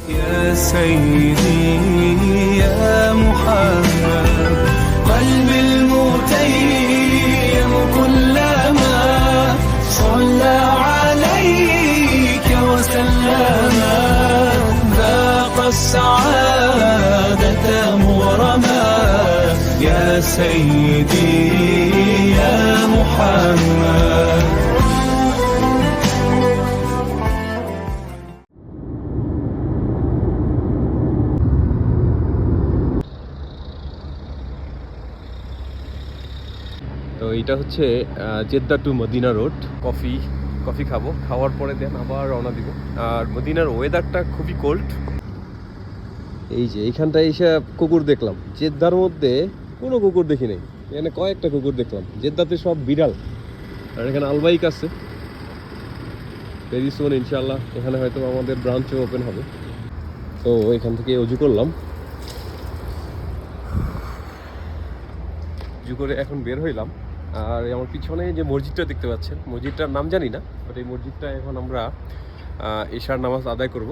يا سيدي يا محمد قلبي المتيم كلما صلى عليك وسلم ذاق السعادة مغرما يا سيدي يا محمد. তো এটা হচ্ছে Jeddah to Medina road. Coffee খাবো, খাওয়ার পরে দেন আবার রওনা দিব। আর মদিনার ওয়েদারটা খুবই কোল্ড। এই যে এইখানটায় এসে কুকুর দেখলাম, জেদ্দার মধ্যে কোনো কুকুর দেখি নাই, এখানে কয়েকটা কুকুর দেখলাম। জেদ্দাতে সব বিড়াল, আর এখানে আলবাইক আছে। ভেরি সুন ইনশাল্লাহ এখানে হয়তো আমাদের ব্রাঞ্চও ওপেন হবে। তো এখান থেকে অজু করলাম, অজু করে এখন বের হইলাম। আর আমার পিছনে যে মসজিদটা দেখতে পাচ্ছেন, মসজিদটার নাম জানি না, বাট এই মসজিদটা এখন আমরা এশার নামাজ আদায় করব।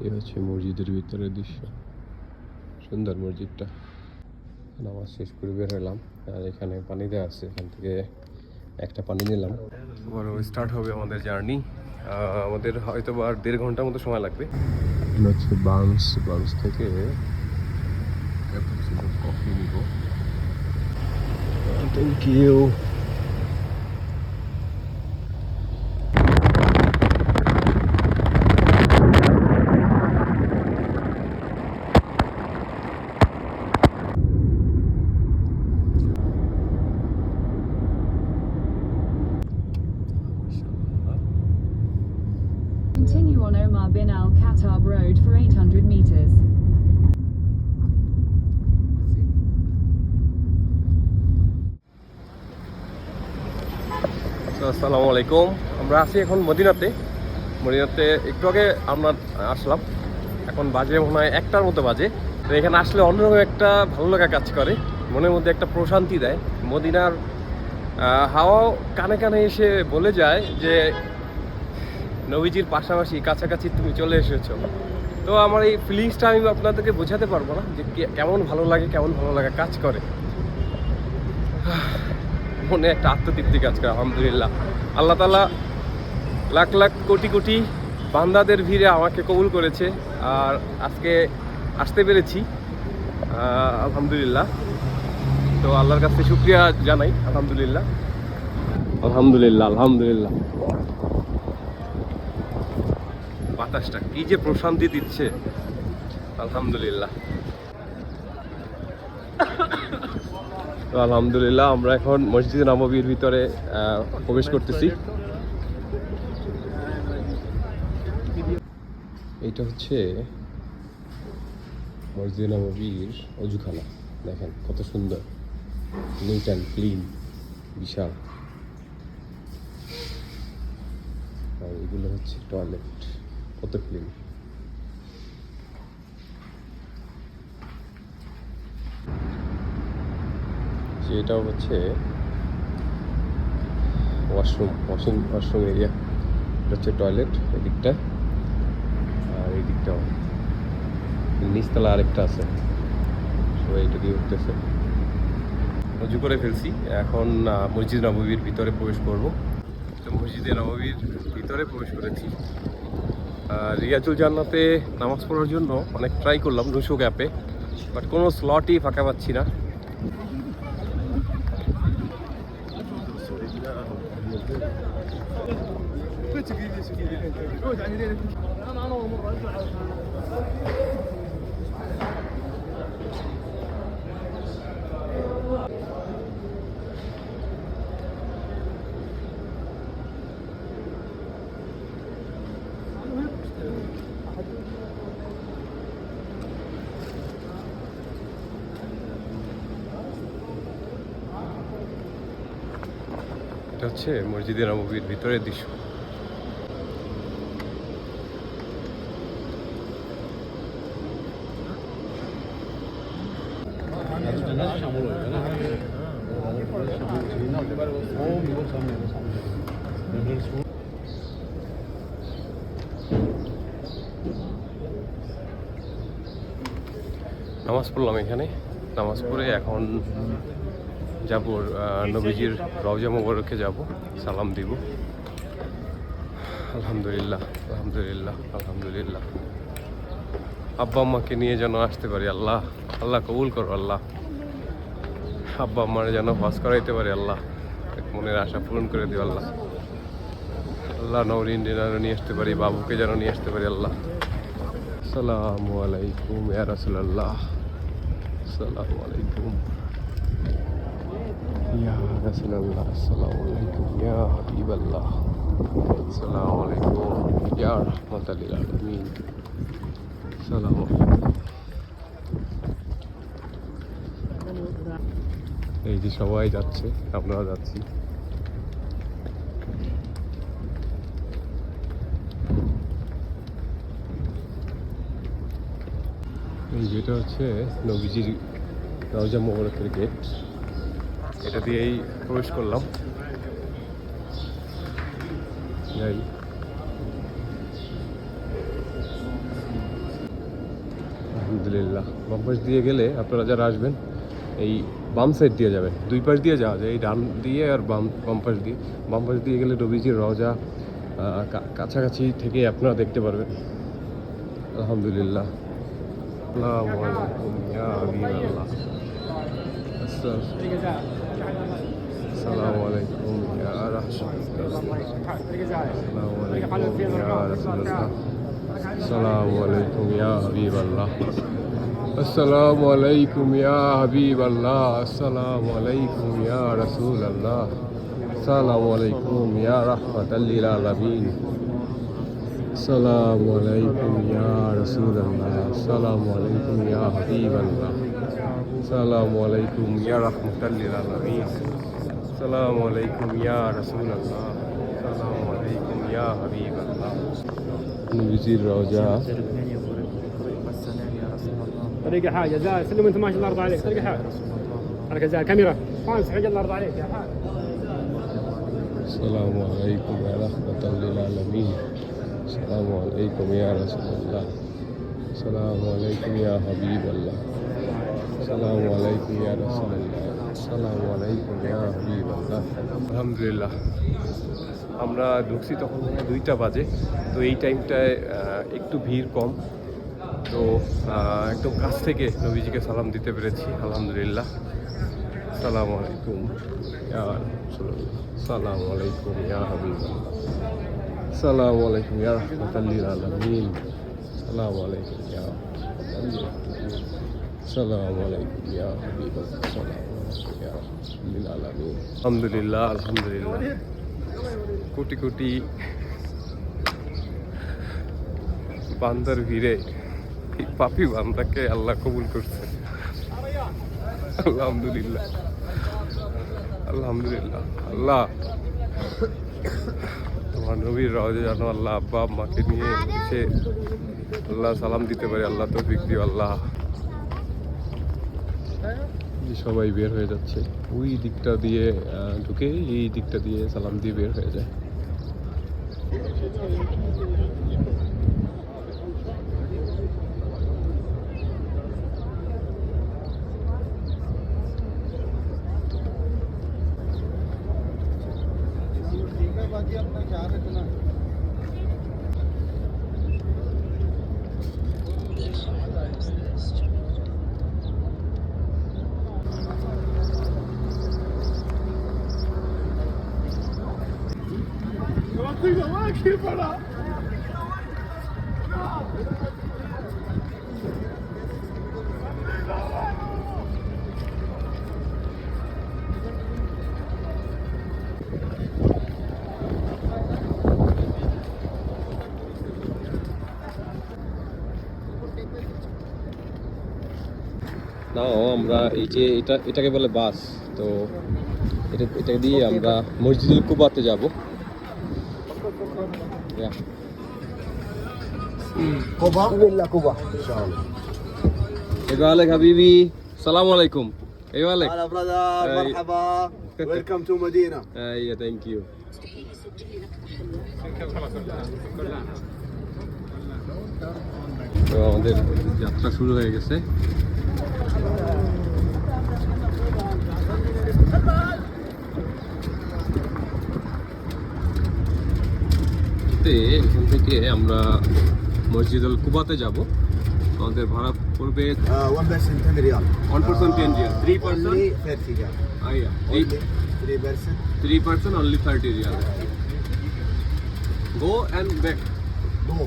এই হচ্ছে মসজিদের ভিতরের দৃশ্য, সুন্দর মসজিদটা। নামাজ শেষ করে বের হলাম, আর এখানে পানি দেওয়া আছে, এখান থেকে একটা পানি নিলাম। আবার স্টার্ট হবে আমাদের জার্নি। আমাদের হয়তো আর 1.5 ঘন্টার মতো সময় লাগবে। হচ্ছে বাউন্স থেকে কফি নিব। Thank you. Continue on Omar bin Al-Khattab Road for 800 meters. আসসালামু আলাইকুম। আমরা আছি এখন মদিনাতে একটু আগে আমরা আসলাম। এখন বাজে মনে হয় 1টার মতো বাজে। তো এখানে আসলে অন্যরকম একটা ভালো লাগা কাজ করে, মনের মধ্যে একটা প্রশান্তি দেয়। মদিনার হাওয়াও কানে কানে এসে বলে যায় যে নবীজির পাশাপাশি কাছাকাছি তুমি চলে এসেছো। তো আমার এই ফিলিংসটা আমি আপনাদেরকে বোঝাতে পারবো না যে কেমন ভালো লাগা কাজ করে। মনে একটা আত্মতৃপ্তি কাজ করে। আলহামদুলিল্লাহ, আল্লাহ তাআলা লাখ লাখ কোটি কোটি বান্দাদের ভিড়ে আমাকে কবুল করেছে, আর আজকে আসতে পেরেছি। আলহামদুলিল্লাহ। তো আল্লাহর কাছে শুকরিয়া জানাই। আলহামদুলিল্লাহ আলহামদুলিল্লাহ আলহামদুলিল্লাহ। বাতাসটা কি যে প্রশান্তি দিচ্ছে, আলহামদুলিল্লাহ। তো আলহামদুলিল্লাহ আমরা এখন মসজিদে নববীর ভিতরে প্রবেশ করতেছি। এইটা হচ্ছে মসজিদে নববীর অজুখানা। দেখেন কত সুন্দর, নিট অ্যান্ড ক্লিন, বিশাল। আর এগুলো হচ্ছে টয়লেট, কত ক্লিন। এটাও হচ্ছে ওয়াশরুম এরিয়া। এটা হচ্ছে টয়লেট এদিকটা, আর এই দিকটাও নিচতলা আরেকটা আছে। সবাই এটা দিয়ে উঠতেছে। অজু করে ফেলছি, এখন মসজিদ নববীর ভিতরে প্রবেশ করব। তো মসজিদে নববীর ভিতরে প্রবেশ করেছি। রিয়াজুল জান্নাতে নামাজ পড়ার জন্য অনেক ট্রাই করলাম নুসুক অ্যাপে, বাট কোনো স্লটই ফাঁকা পাচ্ছি না। এটা হচ্ছে মসজিদে নববীর ভিতরের দৃশ্য। নামাজ পড়লাম এখানে, নামাজ পড়ে এখন যাব নবীজির রওজা মোবারকে যাব, সালাম দিব। আলহামদুলিল্লাহ, আলহামদুলিল্লাহ, আলহামদুলিল্লাহ। আব্বা আম্মাকে নিয়ে যেন আসতে পারি, আল্লাহ আল্লাহ কবুল করো আল্লাহ। আব্বা আম্মার যেন হজ করাইতে পারি আল্লাহ, মনের আশা পূরণ করে দিও আল্লাহ। আল্লাহ নওরিন যেন নিয়ে আসতে পারি, বাবুকে যেন নিয়ে আসতে পারি আল্লাহ। আসসালামু আলাইকুম ইয়া রাসূলুল্লাহ, আসসালামু আলাইকুম ইয়া রাসূলুল্লাহ, আসসালামু আলাইকুম ইয়া হাবিবাল্লাহ, আসসালামু আলাইকুম ইয়া রাহমাতাল লিল আলামিন, আসসালামু আলাইকুম। এই যে সবাই যাচ্ছে, আমরাও যাচ্ছি। এই যেটা হচ্ছে নবীজির রওজা মোবারকের গেট, এটা দিয়েই প্রবেশ করলাম। যাই, আলহামদুলিল্লাহ। বাম পাশ দিয়ে গেলে আপনারা যারা আসবেন এই বাম সাইড দিয়ে যাবেন, দুই পাশ দিয়ে যাওয়া যায়, এই ডান দিয়ে আর বাম পাশ দিয়ে। বাম পাশ দিয়ে গেলে নবীজির রওজা কাছাকাছি থেকে আপনারা দেখতে পারবেন। আলহামদুলিল্লাহ। আসসালামু আলাইকুম ইয়া হাবিবাল্লাহ, আসসালামু আলাইকুম ইয়া রাহমাতাল্লাহ, আসসালামু আলাইকুম ইয়া রাসূলুল্লাহ, আসসালামু আলাইকুম ইয়া হাবিবাল্লাহ, আসসালামু আলাইকুম ইয়া হাবিবাল্লাহ, আসসালামু আলাইকুম ইয়া রাসূলুল্লাহ, আসসালামু আলাইকুম ইয়া রাহমাতাল লিল আলামিন, আসসালামু আলাইকুম ইয়া রাসূলুল্লাহ, আসসালামু আলাইকুম ইয়া হাবিবাল্লাহ, আসসালামু আলাইকুম ইয়া রাহমাতাল লিল আলামিন, আসসালামু আলাইকুম ইয়া রাসূলুল্লাহ, আসসালামু আলাইকুম ইয়া হাবিবাল্লাহ। নবীজির রওজা। طريقة حاجة زايد سلم انت ماشي الارض عليك طريقة حاجة حركة زايد كاميرا خامس حاجة الارض عليك يا حاجة. আসসালামু আলাইকুম ইয়া রাহমাতাল লিল আলামিন, আসসালামু আলাইকুম ইয়া রাসূলুল্লাহ, আসসালামু আলাইকুম ইয়া হাবিবাল্লাহ, আসসালামু আলাইকুম ইয়া রাসূলুল্লাহ, আসসালামু আলাইকুম ইয়া হাবিবাল্লাহ। আলহামদুলিল্লাহ, আমরা ঢুকছি তখন 2টা বাজে, তো এই টাইমটায় একটু ভিড় কম, তো একদম কাছ থেকে নবীজিকে সালাম দিতে পেরেছি, আলহামদুলিল্লাহ। আসসালামু আলাইকুম ইয়া রাসূলুল্লাহ, আসসালামু আলাইকুম ইয়া হাবিবাল্লাহ, আসসালামু আলাইকুম ইয়া রাহমাতাল লিল আলামিন, আসসালামু আলাইকুম ইয়া আসসালামু আলাইকুম ইয়া হাবিবাল্লাহ, আসসালামু আলাইকুম ইয়া রাহমাতাল লিল আলামিন। আলহামদুলিল্লাহ, আলহামদুলিল্লাহ। কোটি কোটি বান্দার ভিড়ে এই পাপি বান্দাকে আল্লাহ কবুল করছে, আলহামদুলিল্লাহ, আলহামদুলিল্লাহ। আল্লাহ তোমার নবীর রওজা জানো আল্লাহ, আব্বা আম্মাকে নিয়ে এসে আল্লাহ সালাম দিতে পারি, আল্লাহ তৌফিক দিও আল্লাহ। সবাই বের হয়ে যাচ্ছে, ওই দিকটা দিয়ে ঢুকে এই দিকটা দিয়ে সালাম দিয়ে বের হয়ে যায়। নাও আমরা এই যে এটাকে বলে বাস, তো এটা দিয়ে আমরা মসজিদুল কুবাতে যাব। كوبا كوبا ان شاء الله. كيف حالك حبيبي؟ السلام عليكم. كيف حالك؟ هلا برادر مرحبا. ويلكم تو مدينة. ايوه ثانك يو. তো আমাদের যাত্রা শুরু হয়ে গেছে। রাতে এখান থেকে আমরা মসজিদুল কুবাতে যাব। আমাদের ভাড়া পড়বে 1 person 10 ريال 1 person 10 riyal, 3 person only 30 ريال yeah, only 3 person 3 person only 30 riyal. Go and back no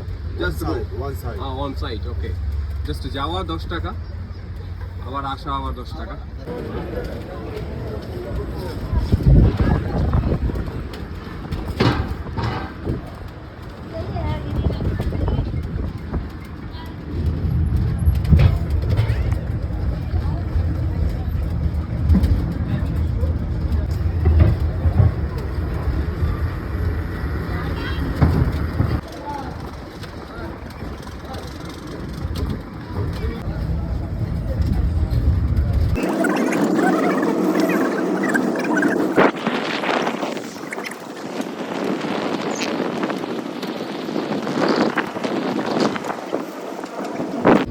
Just just go. one side on site, okay. Just যাওয়া 10 টাকা, আবার আসা আবার 10 টাকা।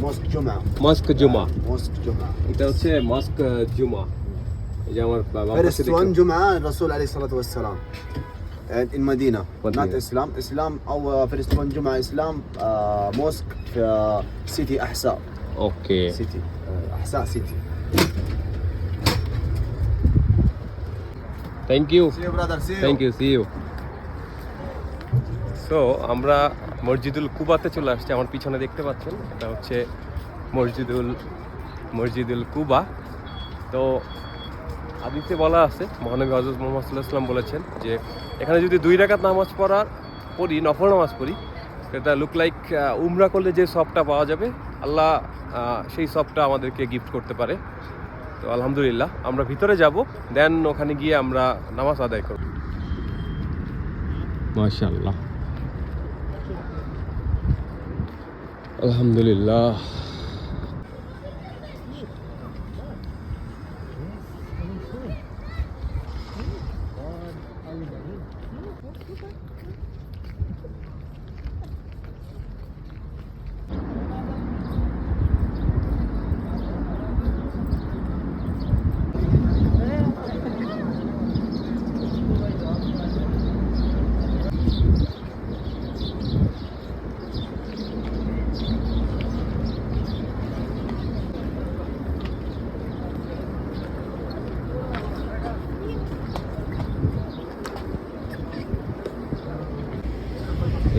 mosque Juma মস্ক জুমা, mosque Juma এটা হচ্ছে মস্ক জুমা। এই যে আমার বাবা first one Juma الرسول عليه الصلاة والسلام in Medina Medina. not Islam أو first one Juma Islam mosque في city أحساء okay. city أحساء city thank you, see you brother see you thank you, see you. So আমরা মসজিদুল কুবাতে চলে আসছি। আমার পিছনে দেখতে পাচ্ছেন এটা হচ্ছে মসজিদুল কুবা। তো হাদিসে বলা আছে, মহানবী হযরত মুহাম্মদ সাল্লাল্লাহু আলাইহি ওয়াসাল্লাম বলেছেন যে এখানে যদি 2 রাকাত নামাজ পড়ি, নফল নামাজ পড়ি, এটা লুক লাইক উমরা করলে যে সবটা পাওয়া যাবে, আল্লাহ সেই সবটা আমাদেরকে গিফট করতে পারে। তো আলহামদুলিল্লাহ আমরা ভিতরে যাব, দেন ওখানে গিয়ে আমরা নামাজ আদায় করব। মাশাআল্লাহ, আলহামদুলিল্লাহ।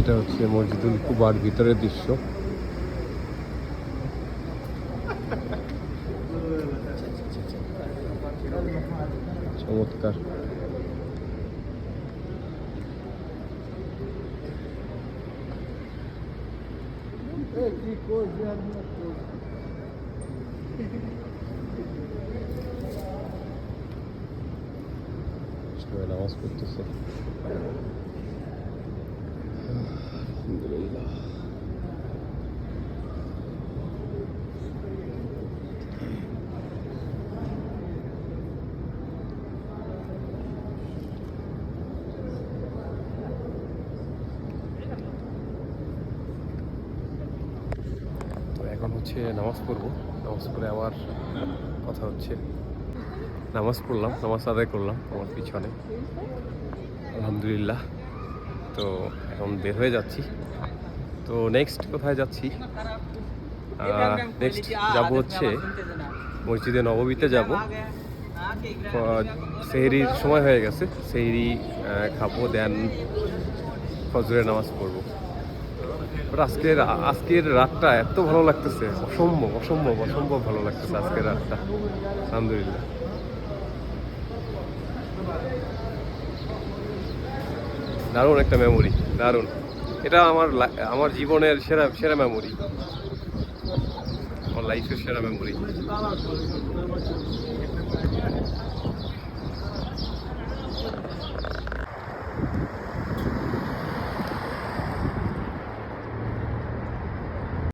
এটা হচ্ছে মসজিদুল কুবার ভিতরের দৃশ্য। চমৎকার। সবাই নামাজ পড়তেছে। আলহামদুলিল্লাহ। তো এখন হচ্ছে নামাজ পড়বো। নামাজ পড়ে আমার কথা হচ্ছে, নামাজ পড়লাম, নামাজ আদায় করলাম আমার পিছনে, আলহামদুলিল্লাহ। তো এখন বের হয়ে যাচ্ছি। তো নেক্সট কোথায় যাচ্ছি? নেক্সট যাব হচ্ছে মসজিদে নববীতে যাব। সেহরির সময় হয়ে গেছে, সেহরি খাবো, দেন ফজরের নামাজ পড়বো। বাট আজকের রাতটা এত ভালো লাগতেছে, অসম্ভব অসম্ভব অসম্ভব ভালো লাগতেছে আজকের রাতটা, আলহামদুলিল্লাহ। দারুণ একটা মেমোরি, দারুণ। এটা আমার জীবনের সেরা মেমোরি, আমার লাইফের সেরা মেমোরি।